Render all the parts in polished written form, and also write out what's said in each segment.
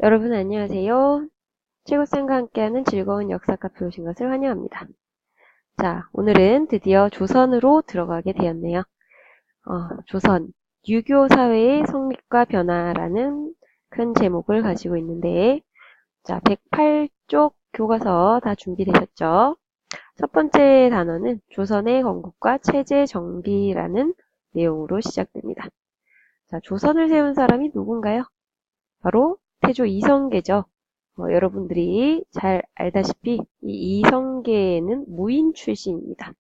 여러분 안녕하세요. 최고쌤과 함께하는 즐거운 역사 카페 오신 것을 환영합니다. 자, 오늘은 드디어 조선으로 들어가게 되었네요. 조선, 유교 사회의 성립과 변화라는 큰 제목을 가지고 있는데, 자, 108쪽 교과서 다 준비되셨죠? 첫 번째 단어는 조선의 건국과 체제 정비라는 내용으로 시작됩니다. 자, 조선을 세운 사람이 누군가요? 바로 태조 이성계죠. 여러분들이 잘 알다시피 이 이성계는 무인 출신입니다.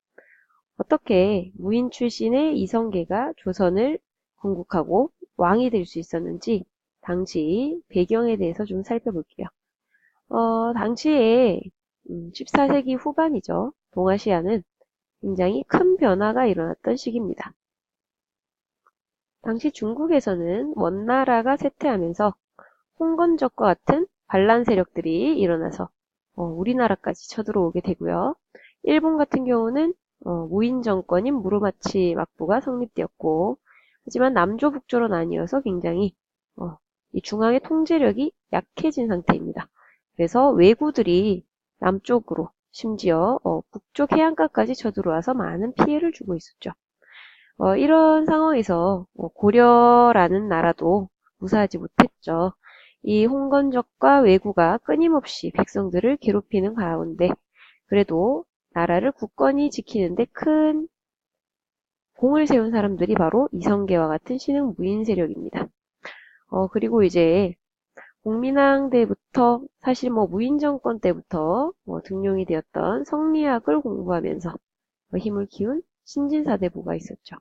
어떻게 무인 출신의 이성계가 조선을 건국하고 왕이 될 수 있었는지 당시 배경에 대해서 좀 살펴볼게요. 당시에 14세기 후반이죠. 동아시아는 굉장히 큰 변화가 일어났던 시기입니다. 당시 중국에서는 원나라가 쇠퇴하면서 홍건적과 같은 반란 세력들이 일어나서 우리나라까지 쳐들어오게 되고요. 일본 같은 경우는 무인 정권인 무로마치 막부가 성립되었고, 하지만 남조 북조로 나뉘어서 굉장히 이 중앙의 통제력이 약해진 상태입니다. 그래서 왜구들이 남쪽으로 심지어 북쪽 해안가까지 쳐들어와서 많은 피해를 주고 있었죠. 이런 상황에서 고려라는 나라도 무사하지 못했죠. 이 홍건적과 왜구가 끊임없이 백성들을 괴롭히는 가운데 그래도 나라를 굳건히 지키는데 큰 공을 세운 사람들이 바로 이성계와 같은 신흥 무인 세력입니다. 그리고 이제 공민왕 때부터 사실 무인 정권 때부터 등용이 되었던 성리학을 공부하면서 힘을 키운 신진사대부가 있었죠.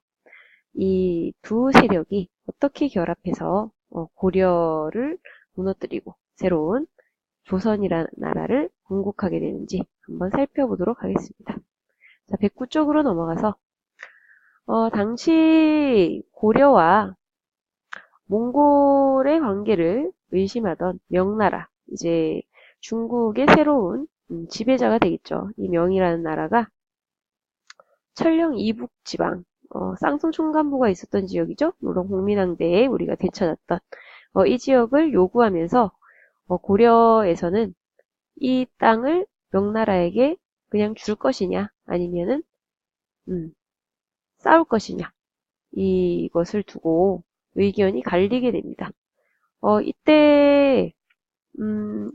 이 두 세력이 어떻게 결합해서 고려를 무너뜨리고 새로운 조선이라는 나라를 건국하게 되는지 한번 살펴보도록 하겠습니다. 자, 109쪽으로 넘어가서 당시 고려와 몽골의 관계를 의심하던 명나라, 이제 중국의 새로운 지배자가 되겠죠. 이 명이라는 나라가 철령 이북 지방, 쌍성 총관부가 있었던 지역이죠. 물론 공민왕대에 우리가 되찾았던 이 지역을 요구하면서 고려에서는 이 땅을 명나라에게 그냥 줄 것이냐 아니면은 싸울 것이냐 이것을 두고 의견이 갈리게 됩니다. 이때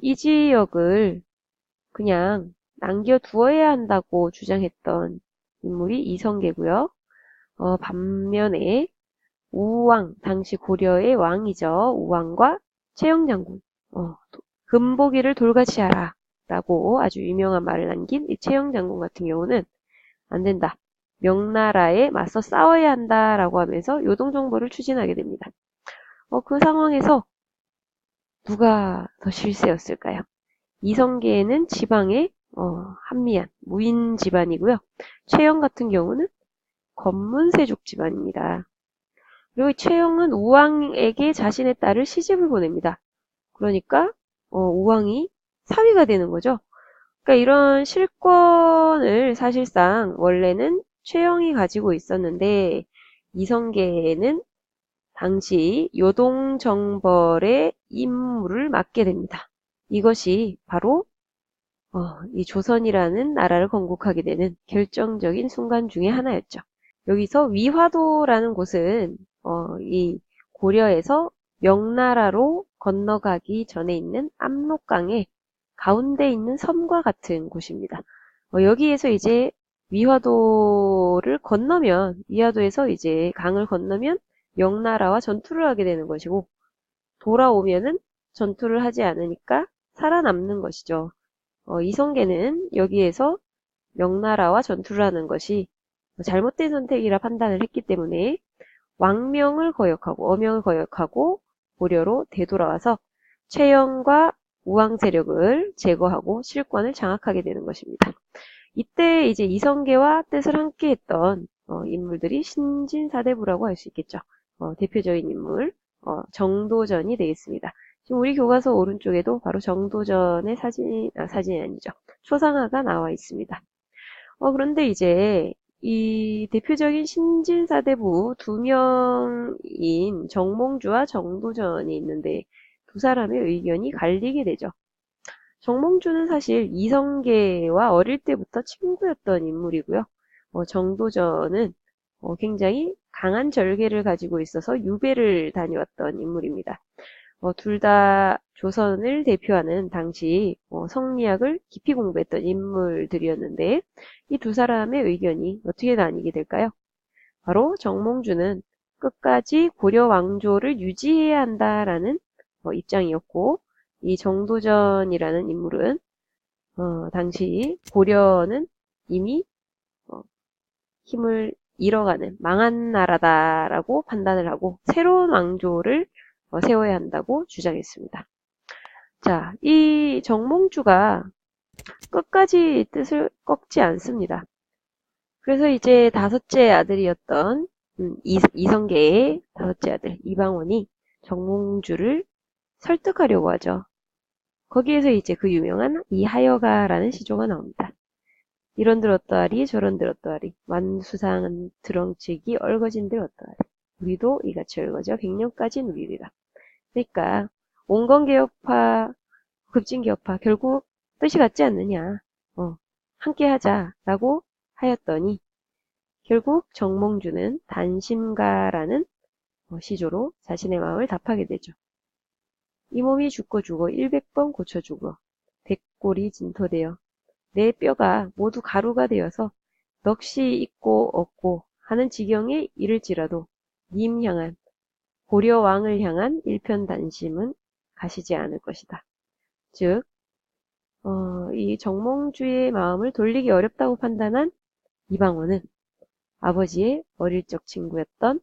이 지역을 그냥 남겨두어야 한다고 주장했던 인물이 이성계고요. 반면에 우왕, 당시 고려의 왕이죠. 우왕과 최영장군, 금보기를 돌같이하라 라고 아주 유명한 말을 남긴 이 최영장군 같은 경우는 안 된다. 명나라에 맞서 싸워야 한다 라고 하면서 요동정벌을 추진하게 됩니다. 그 상황에서 누가 더 실세였을까요? 이성계는 지방의 한미한 무인 집안이고요. 최영 같은 경우는 검문세족 집안입니다. 그리고 최영은 우왕에게 자신의 딸을 시집을 보냅니다. 그러니까 우왕이 사위가 되는 거죠. 그러니까 이런 실권을 사실상 원래는 최영이 가지고 있었는데 이성계는 당시 요동정벌의 임무를 맡게 됩니다. 이것이 바로 이 조선이라는 나라를 건국하게 되는 결정적인 순간 중에 하나였죠. 여기서 위화도라는 곳은 이 고려에서 명나라로 건너가기 전에 있는 압록강의 가운데 있는 섬과 같은 곳입니다. 여기에서 이제 위화도에서 이제 강을 건너면 명나라와 전투를 하게 되는 것이고, 돌아오면은 전투를 하지 않으니까 살아남는 것이죠. 이성계는 여기에서 명나라와 전투를 하는 것이 잘못된 선택이라 판단을 했기 때문에 왕명을 거역하고 어명을 거역하고 고려로 되돌아와서 최영과 우왕 세력을 제거하고 실권을 장악하게 되는 것입니다. 이때 이제 이성계와 뜻을 함께했던 인물들이 신진사대부라고 할 수 있겠죠. 대표적인 인물 정도전이 되겠습니다. 지금 우리 교과서 오른쪽에도 바로 정도전의 사진이 아니죠. 초상화가 나와 있습니다. 그런데 이제 이 대표적인 신진사대부 두 명인 정몽주와 정도전이 있는데 두 사람의 의견이 갈리게 되죠. 정몽주는 사실 이성계와 어릴 때부터 친구였던 인물이고요. 정도전은 굉장히 강한 절개를 가지고 있어서 유배를 다녀왔던 인물입니다. 둘 다 조선을 대표하는 당시 성리학을 깊이 공부했던 인물들이었는데 이 두 사람의 의견이 어떻게 나뉘게 될까요? 바로 정몽주는 끝까지 고려 왕조를 유지해야 한다라는 입장이었고 이 정도전이라는 인물은 당시 고려는 이미 힘을 잃어가는 망한 나라다라고 판단을 하고 새로운 왕조를 세워야 한다고 주장했습니다. 자, 이 정몽주가 끝까지 뜻을 꺾지 않습니다. 그래서 이제 다섯째 아들이었던 이성계의 다섯째 아들 이방원이 정몽주를 설득하려고 하죠. 거기에서 이제 그 유명한 이하여가라는 시조가 나옵니다. 이런들 어떠하리 저런들 어떠하리 만수상은 드렁치기 얼거진들 어떠하리 우리도 이같이 얼거져 백년까지 누리리라. 그러니까 온건개혁파 급진개혁파 결국 뜻이 같지 않느냐 함께 하자라고 하였더니 결국 정몽주는 단심가라는 시조로 자신의 마음을 답하게 되죠. 이 몸이 죽고 죽어 100번 고쳐 죽어 백골이 진토되어 내 뼈가 모두 가루가 되어서 넋이 있고 없고 하는 지경에 이를지라도 님 향한 고려 왕을 향한 일편단심은 가시지 않을 것이다. 즉 이 정몽주의 마음을 돌리기 어렵다고 판단한 이방원은 아버지의 어릴 적 친구였던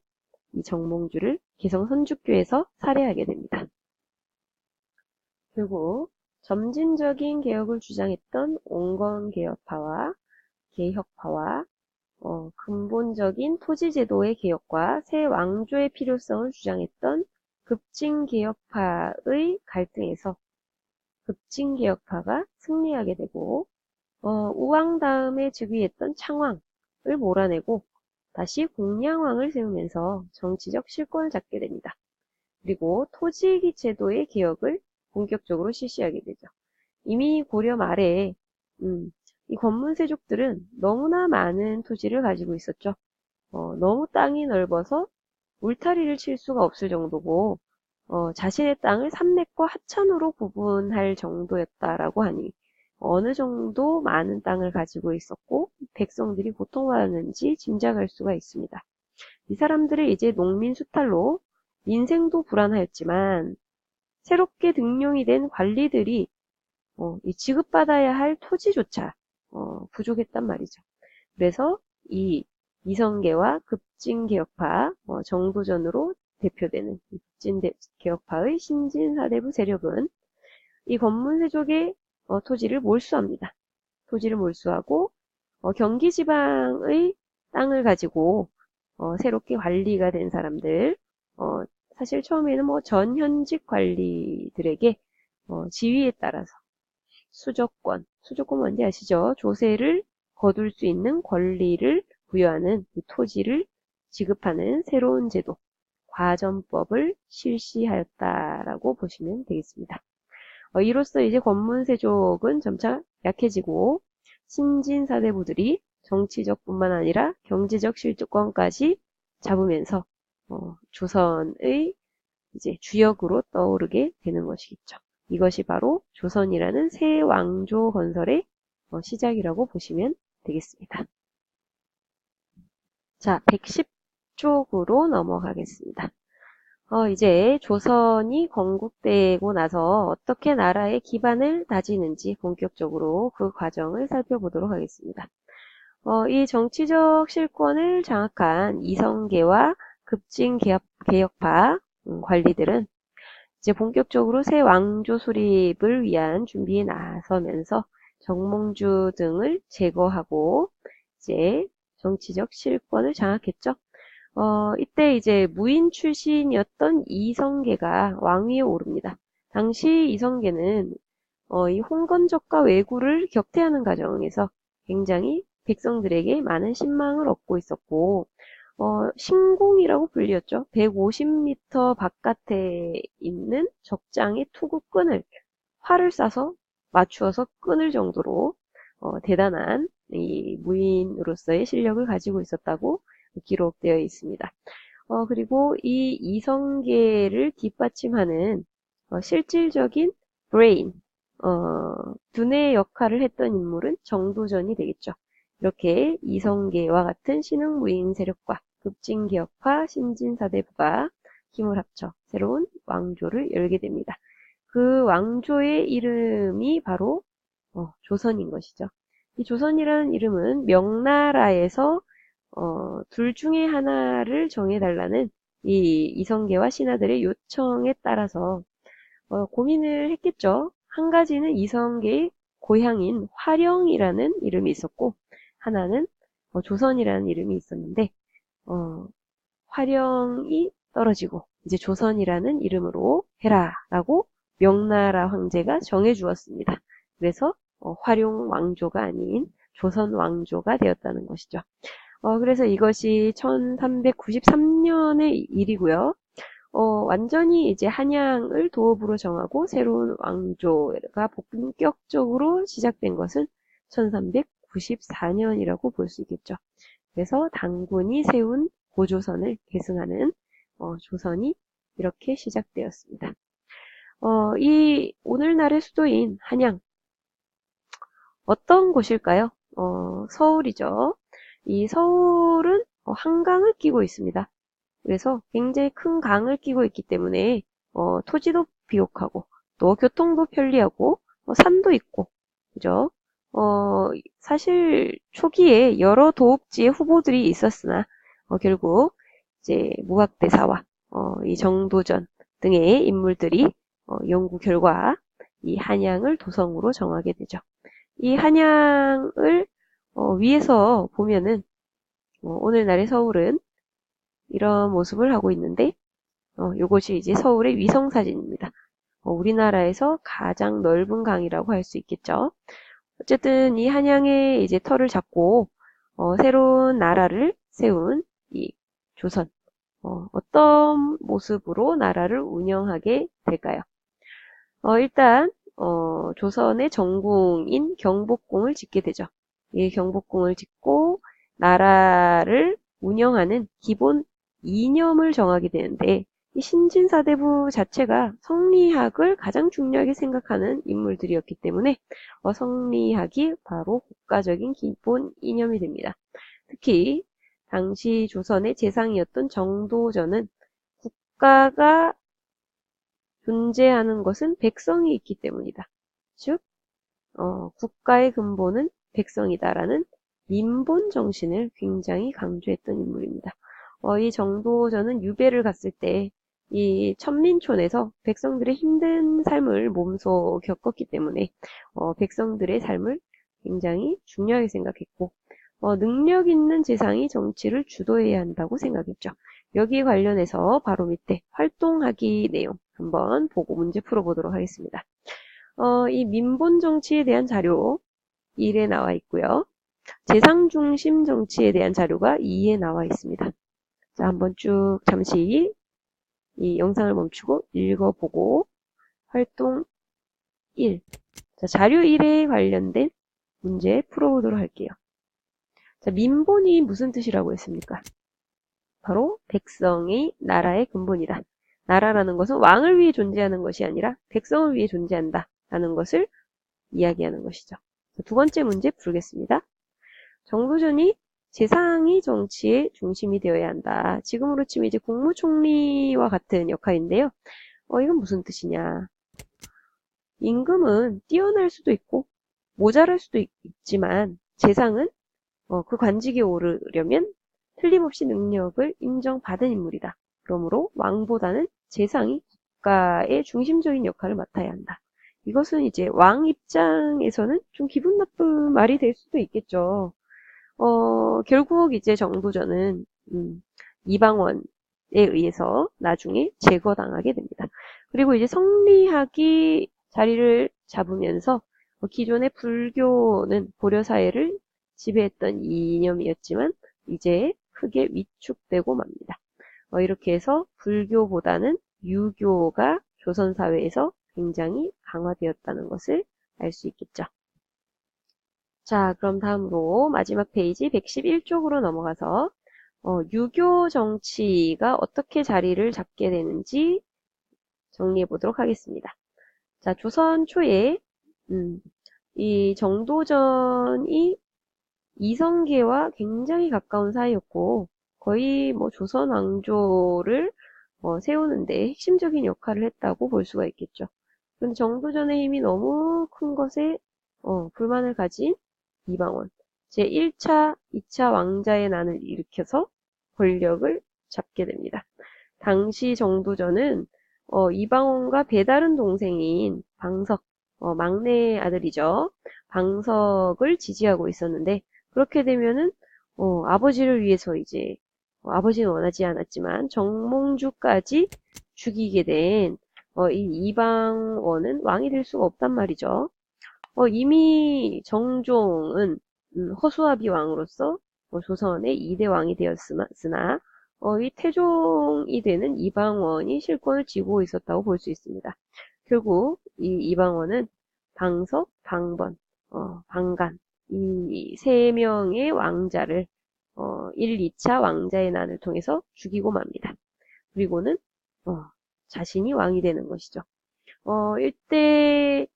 이 정몽주를 개성 선주교에서 살해하게 됩니다. 결국 점진적인 개혁을 주장했던 온건개혁파와 개혁파와 근본적인 토지제도의 개혁과 새 왕조의 필요성을 주장했던 급진개혁파의 갈등에서 급진개혁파가 승리하게 되고 우왕 다음에 즉위했던 창왕을 몰아내고 다시 공양왕을 세우면서 정치적 실권을 잡게 됩니다. 그리고 토지 제도의 개혁을 본격적으로 실시하게 되죠. 이미 고려 말에 이 권문세족들은 너무나 많은 토지를 가지고 있었죠. 너무 땅이 넓어서 울타리를 칠 수가 없을 정도고 자신의 땅을 삼례과 하천으로 구분할 정도였다라고 하니 어느 정도 많은 땅을 가지고 있었고 백성들이 고통받았는지 짐작할 수가 있습니다. 이 사람들의 이제 농민 수탈로 민생도 불안하였지만 새롭게 등용이 된 관리들이 이 지급받아야 할 토지조차 부족했단 말이죠. 그래서 이 이성계와 급진개혁파 정도전으로 대표되는 급진개혁파의 신진사대부 세력은 이 권문세족의 토지를 몰수합니다. 토지를 몰수하고 경기 지방의 땅을 가지고 새롭게 관리가 된 사람들 사실 처음에는 뭐 전현직 관리들에게 지위에 따라서 수조권 뭔지 아시죠? 조세를 거둘 수 있는 권리를 부여하는 이 토지를 지급하는 새로운 제도, 과전법을 실시하였다라고 보시면 되겠습니다. 이로써 이제 권문세족은 점차 약해지고 신진사대부들이 정치적뿐만 아니라 경제적 실권까지 잡으면서 조선의 이제 주역으로 떠오르게 되는 것이겠죠. 이것이 바로 조선이라는 새 왕조 건설의 시작이라고 보시면 되겠습니다. 자, 110쪽으로 넘어가겠습니다. 이제 조선이 건국되고 나서 어떻게 나라의 기반을 다지는지 본격적으로 그 과정을 살펴보도록 하겠습니다. 이 정치적 실권을 장악한 이성계와 급진개혁파 관리들은 이제 본격적으로 새 왕조 수립을 위한 준비에 나서면서 정몽주 등을 제거하고 이제 정치적 실권을 장악했죠. 이때 이제 무인 출신이었던 이성계가 왕위에 오릅니다. 당시 이성계는 이 홍건적과 왜구를 격퇴하는 과정에서 굉장히 백성들에게 많은 신망을 얻고 있었고 신궁이라고 불리었죠. 150m 바깥에 있는 적장의 투구끈을 활을 쏴서 맞추어서 끊을 정도로 대단한 이 무인으로서의 실력을 가지고 있었다고 기록되어 있습니다. 그리고 이 이성계를 뒷받침하는 실질적인 브레인, 두뇌 역할을 했던 인물은 정도전이 되겠죠. 이렇게 이성계와 같은 신흥무인 세력과 급진개혁파 신진사대부가 힘을 합쳐 새로운 왕조를 열게 됩니다. 그 왕조의 이름이 바로 조선인 것이죠. 이 조선이라는 이름은 명나라에서 둘 중에 하나를 정해달라는 이 이성계와 신하들의 요청에 따라서 고민을 했겠죠. 한 가지는 이성계의 고향인 화령이라는 이름이 있었고 하나는 조선이라는 이름이 있었는데 화령이 떨어지고 이제 조선이라는 이름으로 해라라고 명나라 황제가 정해주었습니다. 그래서 화룡 왕조가 아닌 조선 왕조가 되었다는 것이죠. 그래서 이것이 1393년의 일이고요. 완전히 이제 한양을 도읍으로 정하고 새로운 왕조가 본격적으로 시작된 것은 1394년이라고 볼 수 있겠죠. 그래서 당군이 세운 고조선을 계승하는 조선이 이렇게 시작되었습니다. 이 오늘날의 수도인 한양 어떤 곳일까요? 서울이죠. 이 서울은 한강을 끼고 있습니다. 그래서 굉장히 큰 강을 끼고 있기 때문에 토지도 비옥하고 또 교통도 편리하고 산도 있고 그죠? 사실 초기에 여러 도읍지의 후보들이 있었으나 결국 이제 무학대사와 이 정도전 등의 인물들이 연구 결과 이 한양을 도성으로 정하게 되죠. 이 한양을 위에서 보면은 오늘날의 서울은 이런 모습을 하고 있는데 이것이 이제 서울의 위성 사진입니다. 우리나라에서 가장 넓은 강이라고 할 수 있겠죠. 어쨌든 이 한양에 이제 터를 잡고 새로운 나라를 세운 이 조선 어떤 모습으로 나라를 운영하게 될까요? 일단 조선의 정궁인 경복궁을 짓게 되죠. 이 경복궁을 짓고 나라를 운영하는 기본 이념을 정하게 되는데 이 신진사대부 자체가 성리학을 가장 중요하게 생각하는 인물들이었기 때문에 성리학이 바로 국가적인 기본 이념이 됩니다. 특히 당시 조선의 재상이었던 정도전은 국가가 존재하는 것은 백성이 있기 때문이다. 즉 국가의 근본은 백성이다라는 민본 정신을 굉장히 강조했던 인물입니다. 이 정도전은 유배를 갔을 때 이 천민촌에서 백성들의 힘든 삶을 몸소 겪었기 때문에 백성들의 삶을 굉장히 중요하게 생각했고 능력 있는 재상이 정치를 주도해야 한다고 생각했죠. 여기에 관련해서 바로 밑에 활동하기 내용 한번 보고 문제 풀어보도록 하겠습니다. 이 민본 정치에 대한 자료 1에 나와 있고요. 재상 중심 정치에 대한 자료가 2에 나와 있습니다. 자, 한번 쭉 잠시 이 영상을 멈추고 읽어보고 활동 1. 자, 자료 1에 관련된 문제 풀어보도록 할게요. 자, 민본이 무슨 뜻이라고 했습니까? 바로 백성이 나라의 근본이다. 나라라는 것은 왕을 위해 존재하는 것이 아니라 백성을 위해 존재한다. 라는 것을 이야기하는 것이죠. 두 번째 문제 풀겠습니다. 정도전이 재상이 정치의 중심이 되어야 한다. 지금으로 치면 이제 국무총리와 같은 역할인데요. 이건 무슨 뜻이냐. 임금은 뛰어날 수도 있고 모자랄 수도 있지만 재상은 그 관직에 오르려면 틀림없이 능력을 인정받은 인물이다. 그러므로 왕보다는 재상이 국가의 중심적인 역할을 맡아야 한다. 이것은 이제 왕 입장에서는 좀 기분 나쁜 말이 될 수도 있겠죠. 결국 이제 정도전은 이방원에 의해서 나중에 제거당하게 됩니다. 그리고 이제 성리학이 자리를 잡으면서 기존의 불교는 고려사회를 지배했던 이념이었지만 이제 크게 위축되고 맙니다. 이렇게 해서 불교보다는 유교가 조선 사회에서 굉장히 강화되었다는 것을 알 수 있겠죠. 자, 그럼 다음으로 마지막 페이지 111쪽으로 넘어가서 유교 정치가 어떻게 자리를 잡게 되는지 정리해 보도록 하겠습니다. 자, 조선 초에 이 정도전이 이성계와 굉장히 가까운 사이였고 거의 뭐 조선 왕조를 세우는데 핵심적인 역할을 했다고 볼 수가 있겠죠. 그런데 정도전의 힘이 너무 큰 것에 불만을 가진 이방원, 제1차, 2차 왕자의 난을 일으켜서 권력을 잡게 됩니다. 당시 정도전은 이방원과 배다른 동생인 방석, 막내 아들이죠. 방석을 지지하고 있었는데 그렇게 되면은 아버지를 위해서 이제 아버지는 원하지 않았지만 정몽주까지 죽이게 된 이 이방원은 왕이 될 수가 없단 말이죠. 이미 정종은 허수아비 왕으로서 조선의 2대 왕이 되었으나 이 태종이 되는 이방원이 실권을 쥐고 있었다고 볼 수 있습니다. 결국 이 이방원은 방석, 방번, 방간 이 세 명의 왕자를 1, 2차 왕자의 난을 통해서 죽이고 맙니다. 그리고는 자신이 왕이 되는 것이죠. 이때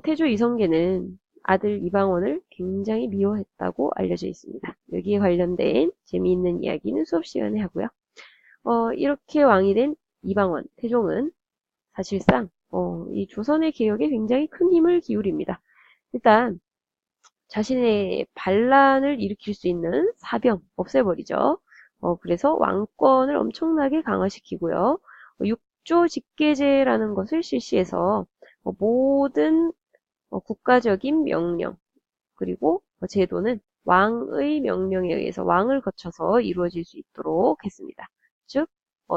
태조 이성계는 아들 이방원을 굉장히 미워했다고 알려져 있습니다. 여기에 관련된 재미있는 이야기는 수업 시간에 하고요. 이렇게 왕이 된 이방원, 태종은 사실상 이 조선의 개혁에 굉장히 큰 힘을 기울입니다. 일단 자신의 반란을 일으킬 수 있는 사병 없애버리죠. 그래서 왕권을 엄청나게 강화시키고요. 육조 직계제라는 것을 실시해서 모든 국가적인 명령 그리고 제도는 왕의 명령에 의해서 왕을 거쳐서 이루어질 수 있도록 했습니다. 즉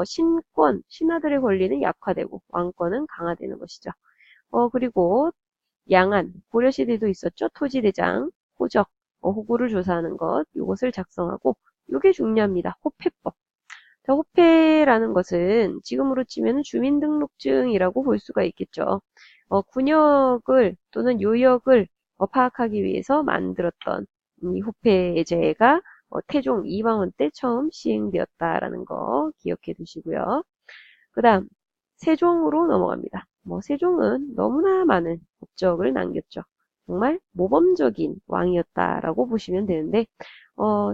신권, 신하들의 권리는 약화되고 왕권은 강화되는 것이죠. 그리고 양안, 고려시대도 있었죠. 토지대장, 호적, 호구를 조사하는 것, 이것을 작성하고 이게 중요합니다. 호패법. 자, 호패라는 것은 지금으로 치면 주민등록증이라고 볼 수가 있겠죠. 군역을 또는 요역을 파악하기 위해서 만들었던 이 호패제가 태종 이방원 때 처음 시행되었다라는 거 기억해 두시고요. 그 다음 세종으로 넘어갑니다. 세종은 너무나 많은 업적을 남겼죠. 정말 모범적인 왕이었다라고 보시면 되는데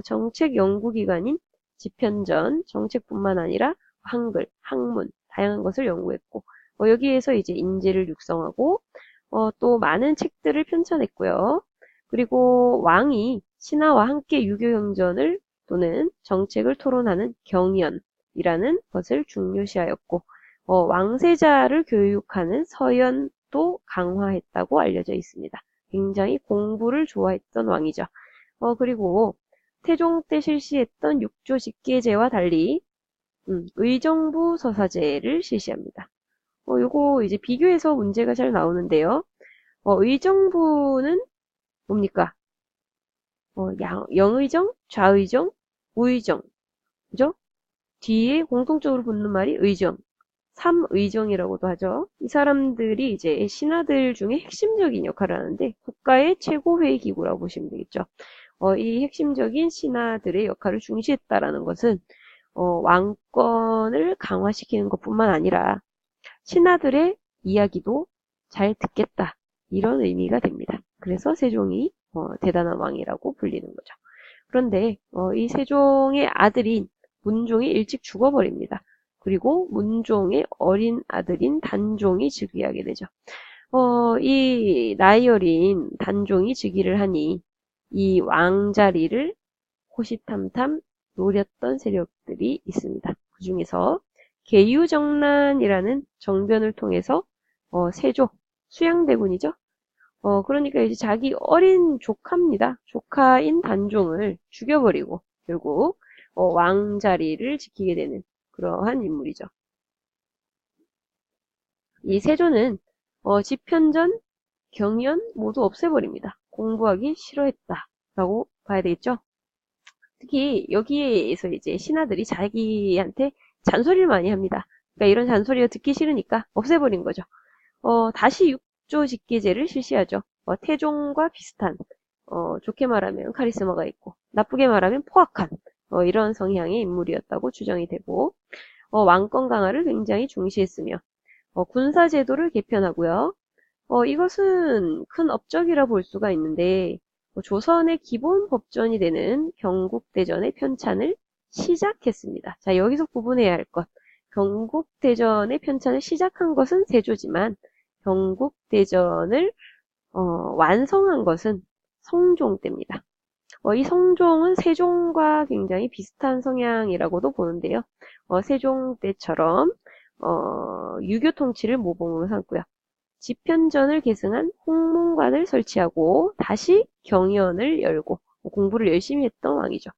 정책 연구기관인 집현전 정책뿐만 아니라 한글, 학문 다양한 것을 연구했고 여기에서 이제 인재를 육성하고 또 많은 책들을 편찬했고요. 그리고 왕이 신하와 함께 유교형전을 또는 정책을 토론하는 경연이라는 것을 중요시하였고 왕세자를 교육하는 서연도 강화했다고 알려져 있습니다. 굉장히 공부를 좋아했던 왕이죠. 그리고 태종 때 실시했던 육조 직계제와 달리 의정부 서사제를 실시합니다. 요거 이제 비교해서 문제가 잘 나오는데요. 의정부는 뭡니까? 영의정, 좌의정, 우의정, 그죠? 뒤에 공통적으로 붙는 말이 의정, 삼의정이라고도 하죠. 이 사람들이 이제 신하들 중에 핵심적인 역할을 하는데 국가의 최고회의 기구라고 보시면 되겠죠. 이 핵심적인 신하들의 역할을 중시했다라는 것은 왕권을 강화시키는 것뿐만 아니라 신하들의 이야기도 잘 듣겠다. 이런 의미가 됩니다. 그래서 세종이 대단한 왕이라고 불리는 거죠. 그런데 이 세종의 아들인 문종이 일찍 죽어버립니다. 그리고 문종의 어린 아들인 단종이 즉위하게 되죠. 이 나이 어린 단종이 즉위를 하니 이 왕자리를 호시탐탐 노렸던 세력들이 있습니다. 그 중에서 계유정난이라는 정변을 통해서 세조, 수양대군이죠. 그러니까 이제 자기 어린 조카입니다. 조카인 단종을 죽여버리고 결국 왕자리를 지키게 되는 그러한 인물이죠. 이 세조는 집현전, 경연 모두 없애버립니다. 공부하기 싫어했다라고 봐야 되겠죠. 특히 여기에서 이제 신하들이 자기한테 잔소리를 많이 합니다. 그러니까 이런 잔소리가 듣기 싫으니까 없애버린 거죠. 다시 육조 직계제를 실시하죠. 태종과 비슷한, 좋게 말하면 카리스마가 있고, 나쁘게 말하면 포악한, 이런 성향의 인물이었다고 추정이 되고, 왕권 강화를 굉장히 중시했으며, 군사제도를 개편하고요. 이것은 큰 업적이라 볼 수가 있는데, 조선의 기본 법전이 되는 경국대전의 편찬을 시작했습니다. 자, 여기서 구분해야 할 것. 경국대전의 편찬을 시작한 것은 세조지만, 경국대전을 완성한 것은 성종 때입니다. 이 성종은 세종과 굉장히 비슷한 성향이라고도 보는데요. 세종 때처럼 유교 통치를 모범으로 삼고요. 집현전을 계승한 홍문관을 설치하고 다시 경연을 열고 공부를 열심히 했던 왕이죠.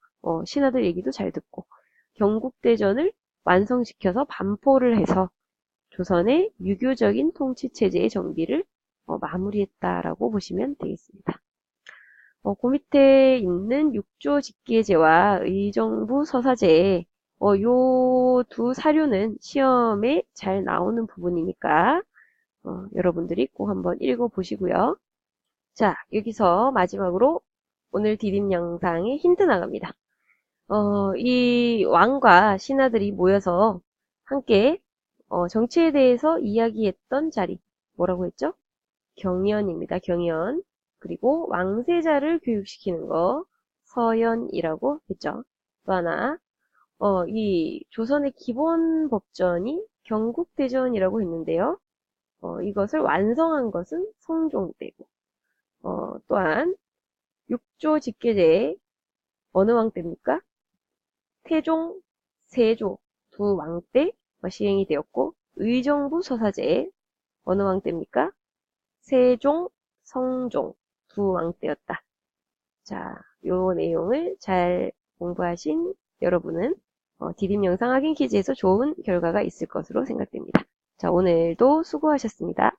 신하들 얘기도 잘 듣고 경국대전을 완성시켜서 반포를 해서 조선의 유교적인 통치체제의 정비를 마무리했다라고 보시면 되겠습니다. 그 밑에 있는 육조 직계제와 의정부 서사제, 요 두 사료는 시험에 잘 나오는 부분이니까 여러분들이 꼭 한번 읽어보시고요. 자, 여기서 마지막으로 오늘 디딤 영상에 힌트 나갑니다. 이 왕과 신하들이 모여서 함께 정치에 대해서 이야기했던 자리, 뭐라고 했죠? 경연입니다. 경연. 그리고 왕세자를 교육시키는 거 서연이라고 했죠. 또 하나, 이 조선의 기본 법전이 경국대전이라고 했는데요. 이것을 완성한 것은 성종때고, 또한 육조 직계제의 어느 왕 때입니까? 태종, 세조 두 왕 때 시행이 되었고, 의정부 서사제 어느 왕 때입니까? 세종, 성종 두 왕 때였다. 자, 요 내용을 잘 공부하신 여러분은 디딤 영상 확인 퀴즈에서 좋은 결과가 있을 것으로 생각됩니다. 자, 오늘도 수고하셨습니다.